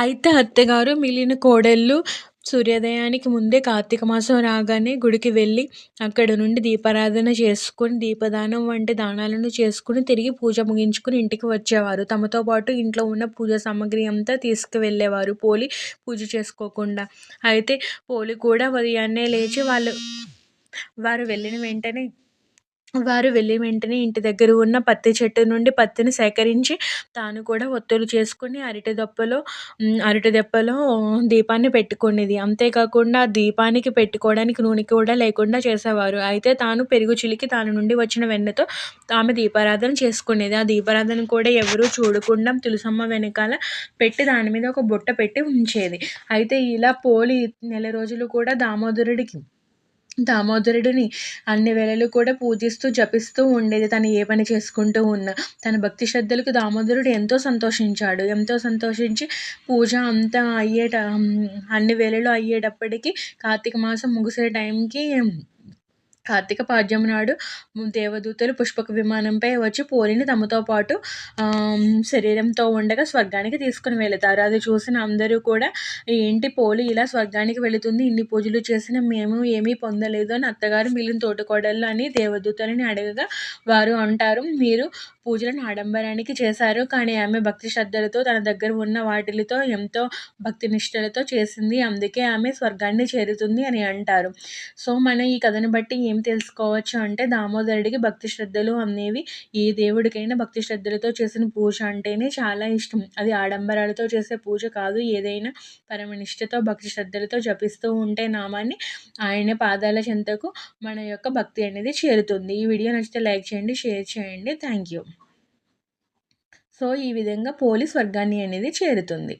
అయితే అత్తగారు మిగిలిన కోడళ్ళు సూర్యోదయానికి ముందే కార్తీక మాసం రాగానే గుడికి వెళ్ళి, అక్కడ నుండి దీపారాధన చేసుకొని, దీపదానం వంటి దానాలను చేసుకొని, తిరిగి పూజ ముగించుకొని ఇంటికి వచ్చేవారు. తమతో పాటు ఇంట్లో ఉన్న పూజా సామాగ్రి అంతా తీసుకువెళ్ళేవారు పోలి పూజ చేసుకోకుండా. అయితే పోలి కూడా ఉదయాన్నే లేచి వారు వెళ్ళిన వెంటనే ఇంటి దగ్గర ఉన్న పత్తి చెట్టు నుండి పత్తిని సేకరించి, తాను కూడా ఒత్తులు చేసుకొని అరటి దెప్పలో దీపాన్ని పెట్టుకునేది. అంతేకాకుండా దీపానికి పెట్టుకోవడానికి నూనె కూడా లేకుండా చేసేవారు. అయితే తాను పెరుగు చిలికి దాని నుండి వచ్చిన వెన్నతో ఆమె దీపారాధన చేసుకునేది. ఆ దీపారాధన కూడా ఎవరు చూడకుండా తులసమ్మ వెనకాల పెట్టి దాని మీద ఒక బుట్ట పెట్టి ఉంచేది. అయితే ఇలా పోలి నెల రోజులు కూడా దామోదరుడిని అన్ని వేళలు కూడా పూజిస్తూ, జపిస్తూ ఉండేది. తను ఏ పని చేసుకుంటూ ఉన్నా. తన భక్తి శ్రద్ధలకు దామోదరుడు ఎంతో సంతోషించాడు. ఎంతో సంతోషించి పూజ అంతా అన్ని వేళలు అయ్యేటప్పటికి కార్తీక మాసం ముగిసే టైంకి కార్తీక పాడ్యం నాడు దేవదూతలు పుష్పక విమానంపై వచ్చి పోలిని తమతో పాటు శరీరంతో ఉండగా స్వర్గానికి తీసుకొని వెళతారు. అది చూసిన అందరూ కూడా, ఏంటి పోలి ఇలా స్వర్గానికి వెళుతుంది, ఇన్ని పూజలు చేసినా మేము ఏమీ పొందలేదు అని అత్తగారు మిగిలిన తోటికోడళ్ళు అని దేవదూతలని అడగగా, వారు అంటారు, మీరు పూజలను ఆడంబరానికి చేశారు, కానీ ఆమె భక్తి శ్రద్ధలతో తన దగ్గర ఉన్న వాటిలతో ఎంతో భక్తి నిష్టలతో చేసింది, అందుకే ఆమె స్వర్గాన్ని చేరుతుంది అని అంటారు. సో మనం ఈ కథను బట్టి ఏం తెలుసుకోవచ్చు అంటే, దామోదరుడికి భక్తి శ్రద్ధలు అనేవి ఏ దేవుడికైనా భక్తి శ్రద్ధలతో చేసిన పూజ అంటేనే చాలా ఇష్టం. అది ఆడంబరాలతో చేసే పూజ కాదు. ఏదైనా పరమనిష్టతో భక్తి శ్రద్ధలతో జపిస్తూ ఉంటే నామాన్ని, ఆయన పాదాల చెంతకు మన యొక్క భక్తి అనేది చేరుతుంది. ఈ వీడియో నచ్చితే లైక్ చేయండి, షేర్ చేయండి. Thank you. సో ఈ విధంగా పోలి స్వర్గాన్ని అనేది చేరుతుంది.